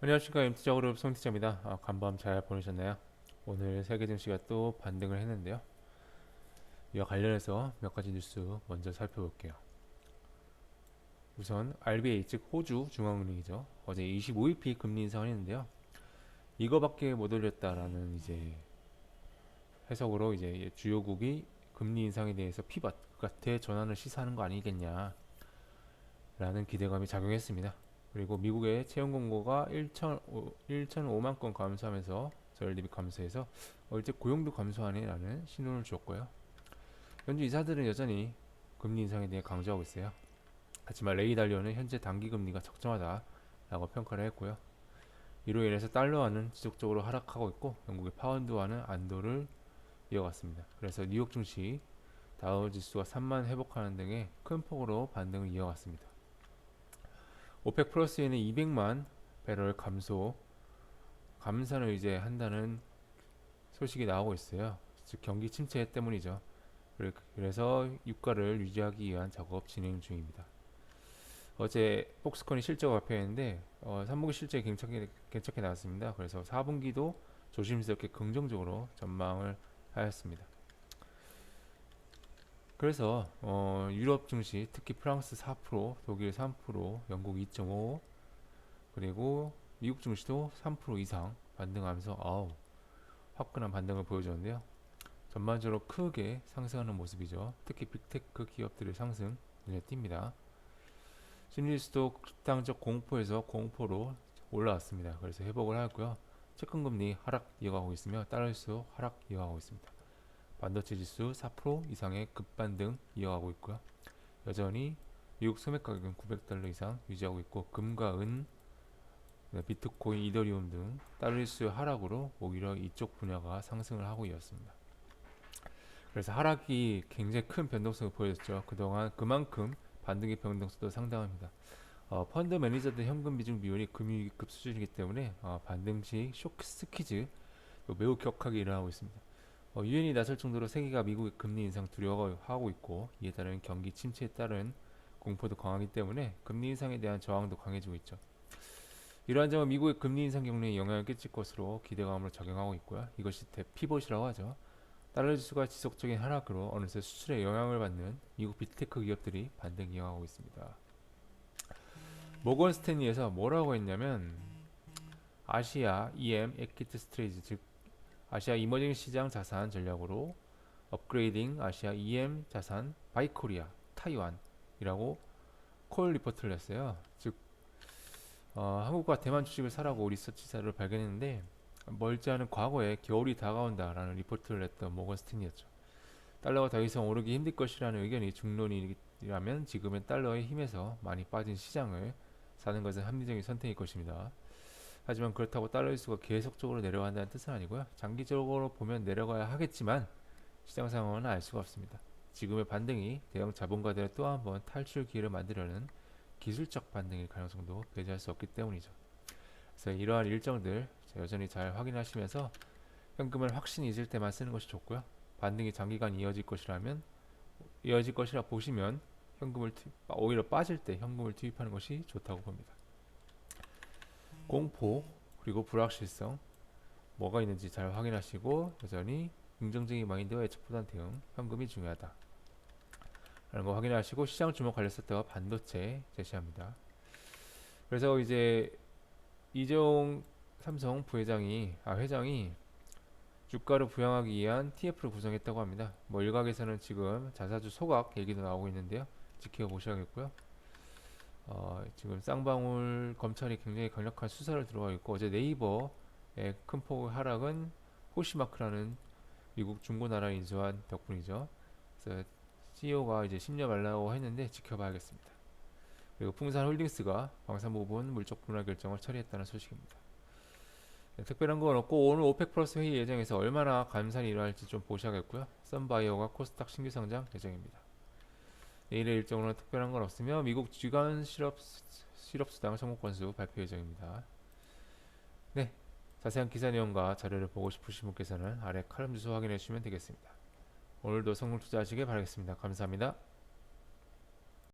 안녕하십니까. MT자그룹 송티자입니다. 간밤 잘 보내셨나요? 오늘 세계 증시가 또 반등을 했는데요. 이와 관련해서 몇 가지 뉴스 먼저 살펴볼게요. 우선 RBA 즉 호주 중앙은행이죠. 어제 25EP 금리 인상을 했는데요. 이거밖에 못 올렸다라는 이제 해석으로 이제 주요국이 금리 인상에 대해서 피벗 대전환을 시사하는 거 아니겠냐라는 기대감이 작용했습니다. 그리고 미국의 채용 공고가 1,005만 건 감소하면서 전일 대비 감소해서 이제 고용도 감소하네라는 신호를 줬고요. 현재 이사들은 여전히 금리 인상에 대해 강조하고 있어요. 하지만 레이 달리오는 현재 단기 금리가 적정하다라고 평가를 했고요. 이로 인해서 달러화는 지속적으로 하락하고 있고 영국의 파운드화는 안도를 이어갔습니다. 그래서 뉴욕 증시 다우 지수가 3만 회복하는 등의 큰 폭으로 반등을 이어갔습니다. 오펙 플러스에는 200만 배럴 감산을 이제 한다는 소식이 나오고 있어요. 즉 경기 침체 때문이죠. 그래서 유가를 유지하기 위한 작업 진행 중입니다. 어제 폭스콘이 실적 발표했는데 3분기 실적이 괜찮게 나왔습니다. 그래서 4분기도 조심스럽게 긍정적으로 전망을 하였습니다. 그래서 유럽 증시 특히 프랑스 4%, 독일 3%, 영국 2.5, 그리고 미국 증시도 3% 이상 반등하면서 화끈한 반등을 보여줬는데요. 전반적으로 크게 상승하는 모습이죠. 특히 빅테크 기업들의 상승 눈에 띕니다. 심리지수도 극단적 공포에서 공포로 올라왔습니다. 그래서 회복을 하였고요. 채권금리 하락 이어가고 있으며 달러지수 하락 이어가고 있습니다. 반도체 지수 4% 이상의 급반등 이어가고 있고요. 여전히 미국 소매 가격은 900달러 이상 유지하고 있고 금과 은, 비트코인, 이더리움 등 달러지수의 하락으로 오히려 이쪽 분야가 상승을 하고 있었습니다. 그래서 하락이 굉장히 큰 변동성을 보여줬죠. 그동안 그만큼 반등의 변동성도 상당합니다. 펀드 매니저들 현금 비중 비율이 금융위기급 수준이기 때문에 반등 시 쇼크 스퀴즈 매우 격하게 일어나고 있습니다. 유엔이 나설 정도로 세계가 미국의 금리 인상 두려워하고 있고 이에 따른 경기 침체에 따른 공포도 강하기 때문에 금리 인상에 대한 저항도 강해지고 있죠. 이러한 점은 미국의 금리 인상 경로에 영향을 끼칠 것으로 기대감으로 작용하고 있고요. 이것이 대피봇이라고 하죠. 달러 지수가 지속적인 하락으로 어느새 수출에 영향을 받는 미국 빅테크 기업들이 반등 이어가고 있습니다. 모건 스탠리에서 뭐라고 했냐면 아시아 EM 에퀴티 스트레이지 즉 아시아 이머징 시장 자산 전략으로 업그레이딩 아시아 EM 자산 바이 코리아 타이완이라고 콜 리포트를 냈어요. 즉 한국과 대만 주식을 사라고 리서치 자료를 발견했는데 멀지 않은 과거에 겨울이 다가온다라는 리포트를 냈던 모건 스탠리였죠. 달러가 더 이상 오르기 힘들 것이라는 의견이 중론이라면 지금의 달러의 힘에서 많이 빠진 시장을 사는 것은 합리적인 선택일 것입니다. 하지만 그렇다고 달러 지수가 계속적으로 내려간다는 뜻은 아니고요. 장기적으로 보면 내려가야 하겠지만 시장 상황은 알 수가 없습니다. 지금의 반등이 대형 자본가들의 또 한 번 탈출 기회를 만들려는 기술적 반등일 가능성도 배제할 수 없기 때문이죠. 그래서 이러한 일정들 여전히 잘 확인하시면서 현금을 확신이 있을 때만 쓰는 것이 좋고요. 반등이 장기간 이어질 것이라 보시면 오히려 빠질 때 현금을 투입하는 것이 좋다고 봅니다. 공포 그리고 불확실성 뭐가 있는지 잘 확인하시고 여전히 긍정적인 마인드와 예측보단 대응 현금이 중요하다 라는 거 확인하시고 시장 주목 관련세트와 반도체 제시합니다. 그래서 이제 이재용 삼성 회장이 주가를 부양하기 위한 TF를 구성했다고 합니다. 뭐 일각에서는 지금 자사주 소각 얘기도 나오고 있는데요. 지켜보셔야겠고요. 지금 쌍방울 검찰이 굉장히 강력한 수사를 들어가 있고 어제 네이버의 큰 폭의 하락은 호시마크라는 미국 중고나라 인수한 덕분이죠. 그래서 CEO가 이제 10년 말라고 했는데 지켜봐야겠습니다. 그리고 풍산홀딩스가 방산부분 물적 분할 결정을 처리했다는 소식입니다. 네, 특별한 건 없고 오늘 오펙 플러스 회의 예정에서 얼마나 감산이 일어날지 좀 보셔야겠고요. 썬바이오가 코스닥 신규 상장 예정입니다. 내일의 일정으로는 특별한 건 없으며 미국 주간 실업수당 청구 건수 발표 예정입니다. 네, 자세한 기사 내용과 자료를 보고 싶으신 분께서는 아래 칼럼 주소 확인해 주시면 되겠습니다. 오늘도 성공 투자하시길 바라겠습니다. 감사합니다.